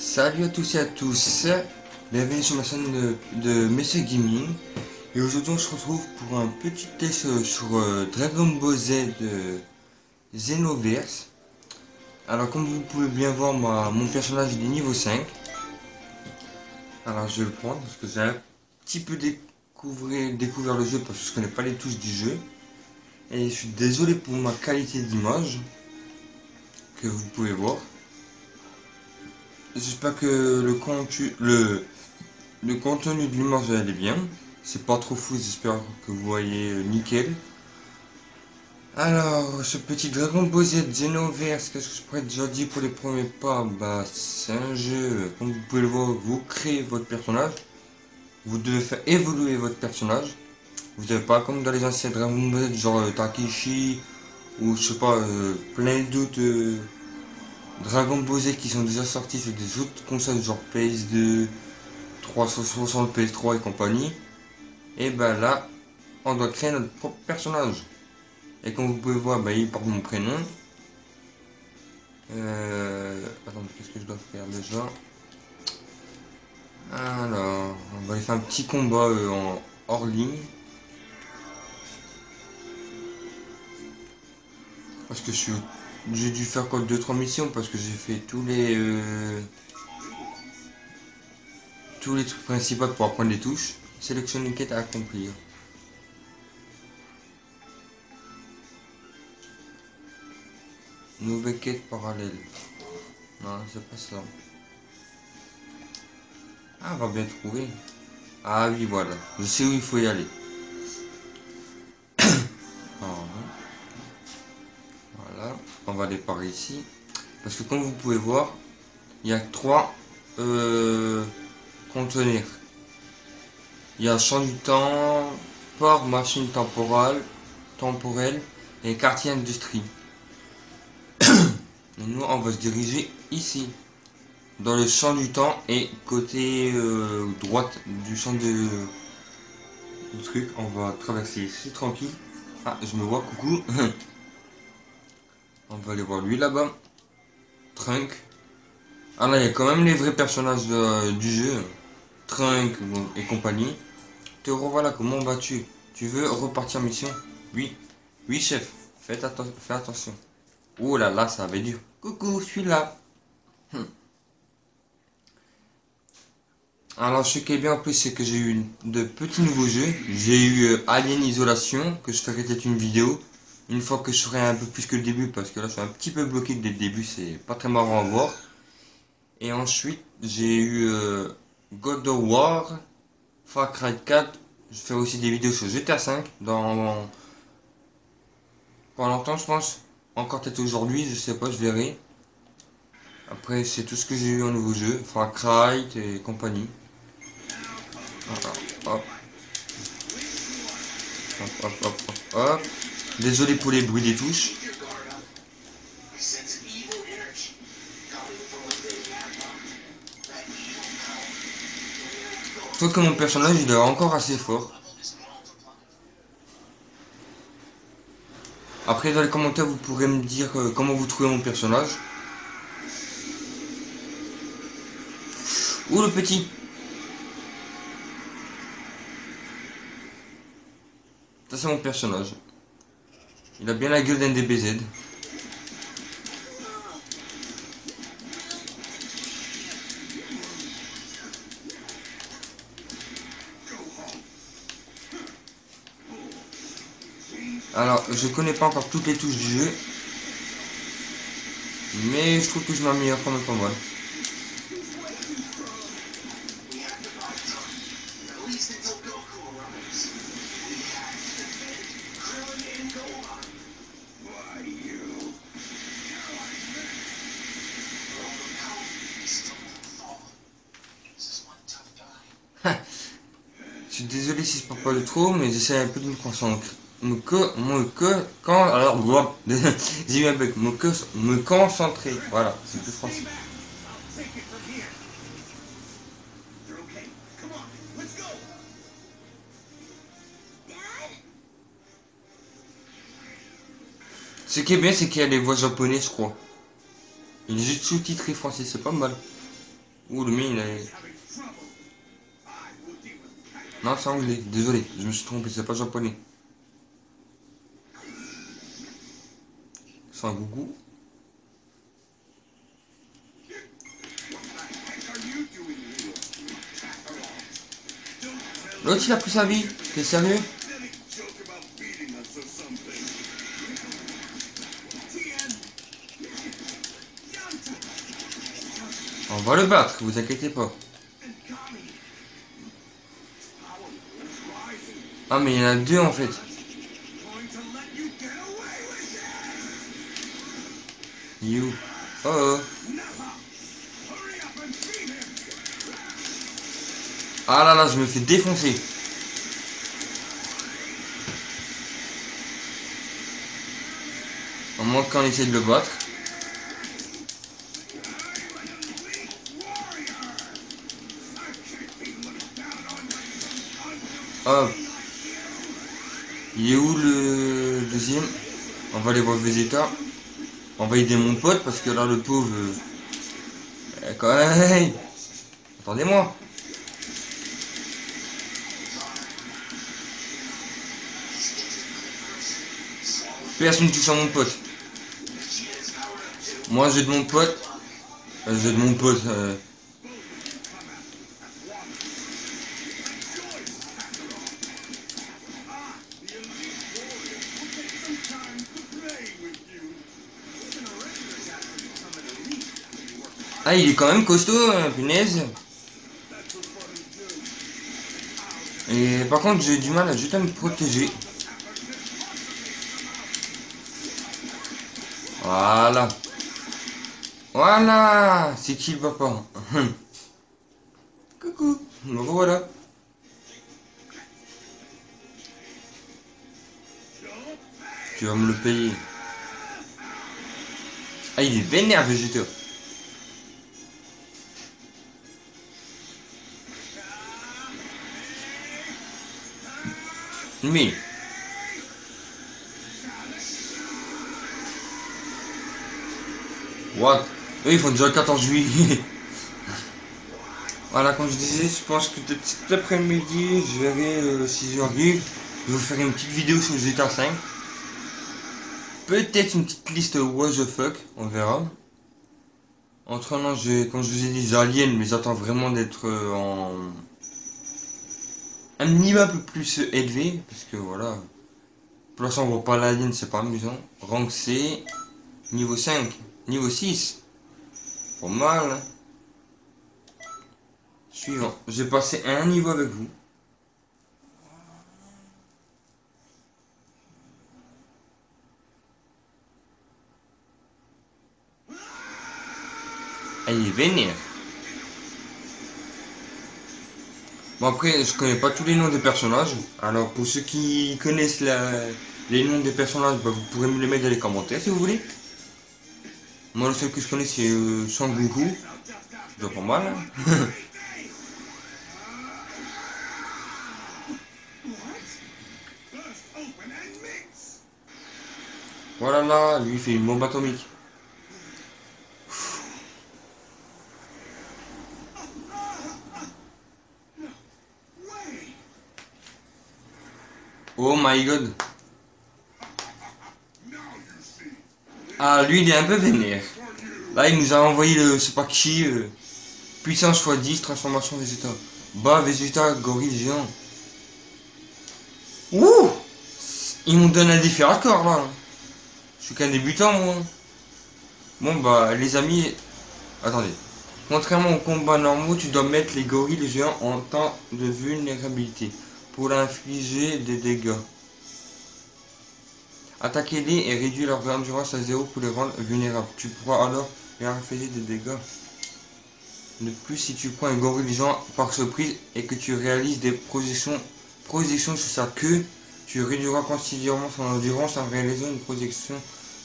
Salut à tous et à tous, bienvenue sur ma chaîne de Monsieur Gaming. Et aujourd'hui on se retrouve pour un petit test sur Dragon Ball Z Xenoverse. Alors comme vous pouvez bien voir, mon personnage il est niveau 5. Alors je vais le prendre parce que j'ai un petit peu découvert le jeu parce que je connais pas les touches du jeu. Et je suis désolé pour ma qualité d'image que vous pouvez voir. J'espère que le contenu de l'image elle est bien. C'est pas trop fou, j'espère que vous voyez nickel. Alors, ce petit Dragon Ball Z Xenoverse, qu'est-ce que je pourrais déjà dire pour les premiers pas? Bah, c'est un jeu, comme vous pouvez le voir, vous créez votre personnage. Vous devez faire évoluer votre personnage. Vous n'avez pas comme dans les anciens Dragon Ball Z, genre Takeshi, ou je sais pas, plein d'autres Dragon Ball Z qui sont déjà sortis sur des autres consoles, genre PS2, 360, PS3 et compagnie. Et ben là, on doit créer notre propre personnage. Et comme vous pouvez voir, bah, il porte mon prénom. Attends, qu'est-ce que je dois faire déjà? Alors, on va aller faire un petit combat en hors ligne. Parce que j'ai dû faire quoi 2-3 missions parce que j'ai fait tous les trucs principaux pour apprendre les touches. Sélectionne une quête à accomplir. Nouvelle quête parallèle. Non, c'est pas ça. Ah, on va bien trouver. Ah oui, voilà. Je sais où il faut y aller. Alors, voilà. On va aller par ici. Parce que comme vous pouvez voir, il y a trois conteneurs. Il y a champ du temps, port, machine temporelle et quartier industrie. Et nous, on va se diriger ici, dans le champ du temps et côté droite du champ du truc. On va traverser ici tranquille. Ah, je me vois, coucou. On va aller voir lui là-bas. Trunk. Ah là, il y a quand même les vrais personnages du jeu. Trunk et compagnie. Te revoilà, comment vas-tu? Tu veux repartir en mission? Oui. Oui, chef. Fais attention. Oh là là, ça va être dur. Coucou, je suis là. Alors, ce qui est bien en plus, c'est que j'ai eu de petits nouveaux jeux. J'ai eu Alien Isolation, que je ferai peut-être une vidéo. Une fois que je ferai un peu plus que le début, parce que là, je suis un petit peu bloqué dès le début, c'est pas très marrant à voir. Et ensuite, j'ai eu God of War, Far Cry 4. Je fais aussi des vidéos sur GTA 5 dans pas longtemps, je pense. Encore peut-être aujourd'hui, je sais pas, je verrai. Après, c'est tout ce que j'ai eu en nouveau jeu, Far Cry et compagnie. Voilà. Hop, hop, hop, hop, hop, hop. Désolé pour les bruits des touches. Je trouve que mon personnage il est encore assez fort. Après dans les commentaires vous pourrez me dire comment vous trouvez mon personnage. Ouh le petit. Ça c'est mon personnage. Il a bien la gueule d'un DBZ. Alors je connais pas encore toutes les touches du jeu. Mais je trouve que je m'améliore quand même pas mal. Je suis désolé si je parle pas de trop, mais j'essaie un peu de me concentrer. Alors, j'ai eu un bug. Me concentrer. Voilà, c'est plus français. Ce qui est bien, c'est qu'il y a les voix japonaises, je crois. Il est juste sous-titré français, c'est pas mal. Ouh, le mien, il est... Non, c'est anglais. Désolé, je me suis trompé, c'est pas japonais. C'est un gougou. L'autre, il a pris sa vie. T'es sérieux? On va le battre, vous inquiétez pas. Ah, mais il y en a deux en fait. You. Oh oh. Ah là là, je me fais défoncer. Au moins qu'on essaie de le battre. Hop. Il est où le deuxième? On va aller voir Vegeta. On va aider mon pote parce que là le pauvre... quand même... Attendez-moi. Personne ne touche à mon pote. Moi j'ai de mon pote. J'ai de mon pote. Ah, il est quand même costaud, hein, punaise. Et par contre, j'ai du mal à juste à me protéger. Voilà. Voilà. C'est qui le papa? Coucou. Me revoilà. Tu vas me le payer. Ah, il est vénère, Vegeta. Mais... What? Eux, ils font déjà le 14 juillet. Voilà, comme je disais, je pense que cet après-midi, je verrai si j'en arrive. Je vais vous faire une petite vidéo sur GTA 5. Peut-être une petite liste what the fuck, on verra. Autrement, comme je vous ai dit, les aliens, mais j'attends vraiment d'être en... un niveau un peu plus élevé, parce que voilà. Pour l'instant, on voit pas l'alien, c'est pas amusant. Rank C, niveau 5, niveau 6. Pas mal, hein. Suivant. J'ai passé un niveau avec vous. Elle est vénère. Bon après, je connais pas tous les noms des personnages. Alors pour ceux qui connaissent les noms des personnages, bah, vous pourrez me les mettre dans les commentaires si vous voulez. Moi le seul que je connais c'est Sangoku. C'est déjà pas mal. Hein. Voilà là, lui il fait une bombe atomique. Oh my god. Ah lui il est un peu vénère. Là il nous a envoyé le je sais pas qui. Puissance x10, transformation Vegeta. Bas Vegeta, gorille géant. Ouh. Il nous donne un défi hardcore là. Je suis qu'un débutant moi. Bon bah les amis. Attendez. Contrairement aux combats normaux, tu dois mettre les gorilles géants en temps de vulnérabilité pour infliger des dégâts. Attaquez-les et réduire leur endurance à 0 pour les rendre vulnérables. Tu pourras alors leur infliger des dégâts. De plus, si tu prends un gorille géant par surprise et que tu réalises des projections sur sa queue, tu réduiras considérablement son endurance en réalisant une projection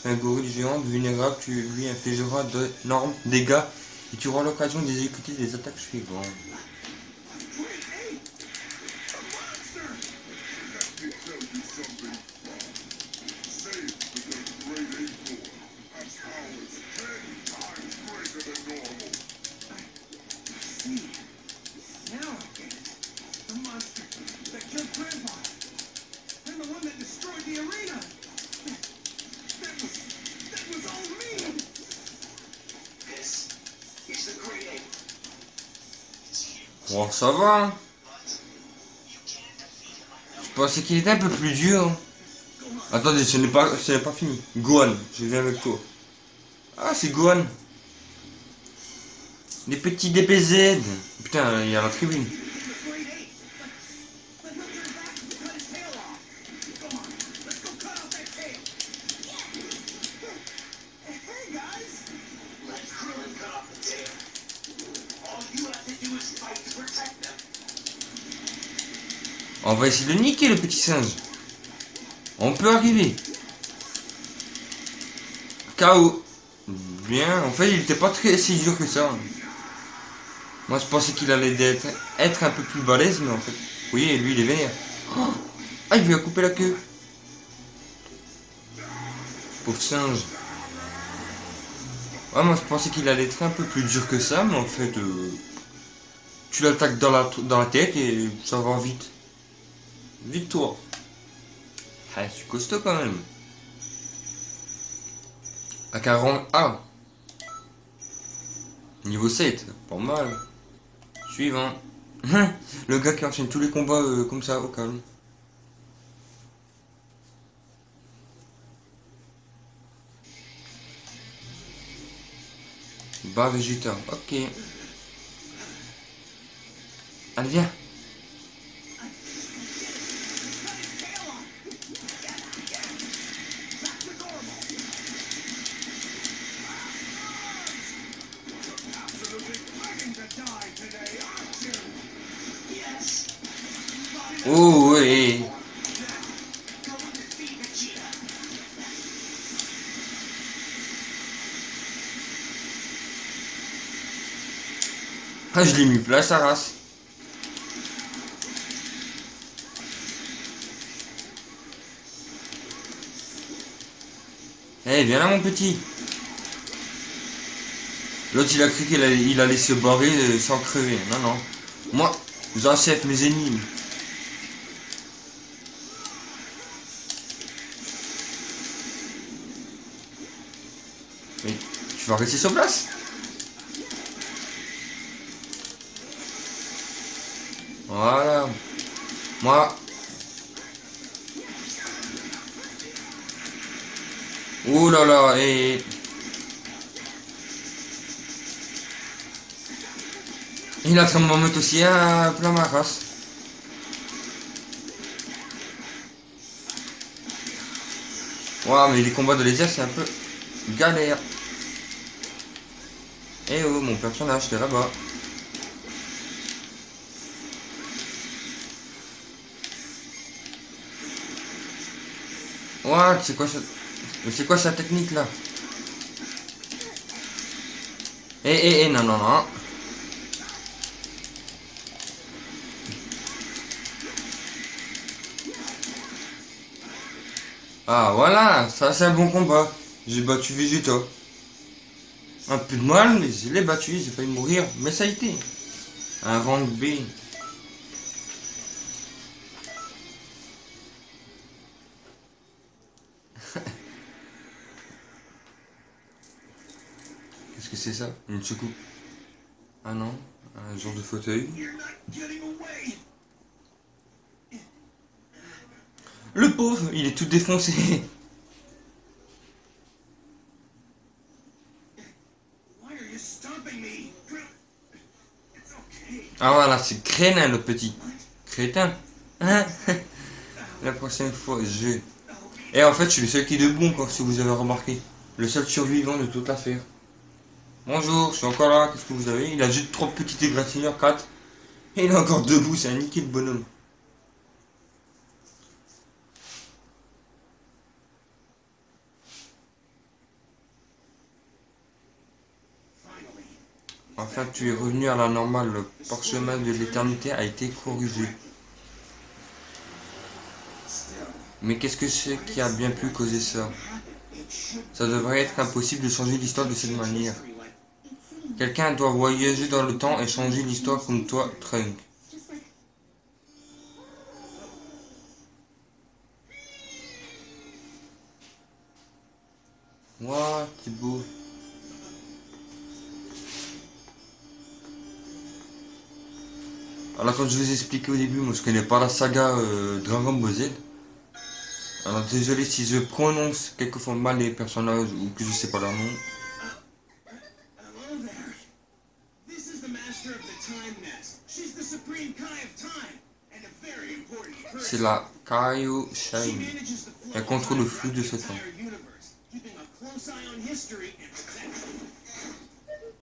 d'un gorille géant vulnérable. Tu lui infligeras d'énormes dégâts et tu auras l'occasion d'exécuter des attaques suivantes. Bon, ça va. Hein. Je pensais qu'il était un peu plus dur. Hein. Attendez, ce n'est pas fini. Gohan, je viens avec toi. Ah, c'est Gohan. Les petits DPZ. Putain, il y a la tribune. On va essayer de niquer le petit singe. On peut arriver. KO. Bien, en fait il était pas très si dur que ça. Moi je pensais qu'il allait être un peu plus balèze, mais en fait. Oui, lui il est vénère. Oh, ah, il lui a coupé la queue. Pauvre singe. Ouais, moi je pensais qu'il allait être un peu plus dur que ça, mais en fait tu l'attaques dans la tête et ça va vite. Victoire. Ah, je suis costaud quand même. Avec un rang A. Niveau 7, pas mal. Suivant. Le gars qui enchaîne tous les combats comme ça, au calme. Bas Vegeta, ok. Allez, viens. Oh, ouais. Ah, je l'ai mis place sa race. Eh, viens là, mon petit. L'autre, il a cru qu'il allait se barrer sans crever. Non, non. Moi, j'achète mes ennemis. Mais tu vas rester sur place. Voilà. Moi. Oh là là, et... Il est en train de m'en mettre aussi un plein ma race. Ouah, mais les combats de laser, c'est un peu galère. Eh oh, mon personnage, t'es là-bas. Ouah, c'est quoi ça? Mais c'est quoi sa technique là? Non, non, non. Ah, voilà, ça c'est un bon combat. J'ai battu Vegeta. Un peu de mal, mais je l'ai battu, j'ai failli mourir, mais ça a été. Un rank B. Qu'est-ce que c'est ça? Une soucoupe? Ah non, un genre de fauteuil. Le pauvre, il est tout défoncé. Ah voilà, c'est crétin le petit. Crétin. Hein? La prochaine fois, je... Et en fait, je suis le seul qui est debout, quoi, si vous avez remarqué. Le seul survivant de toute l'affaire. Bonjour, je suis encore là, qu'est-ce que vous avez? Il a juste 3 petites égratignures, 4. Et il est encore debout, c'est un niqué de bonhomme. Enfin, tu es revenu à la normale, le parchemin de l'éternité a été corrigé. Mais qu'est-ce que c'est qui a bien pu causer ça? Ça devrait être impossible de changer l'histoire de cette manière. Quelqu'un doit voyager dans le temps et changer l'histoire comme toi, Trunk. Ouah, c'est beau. Alors comme je vous ai expliqué au début, moi je connais pas la saga Dragon Ball Z. Alors désolé si je prononce quelquefois mal les personnages ou que je sais pas leur nom. Hello there. This is the master of the time nest. She's the supreme Kai of time and a very important C'est person. la Kaio She Shine. manages the flow Elle of contrôle le time flux throughout de the ce temps. entire universe, keeping a close eye on history and protecting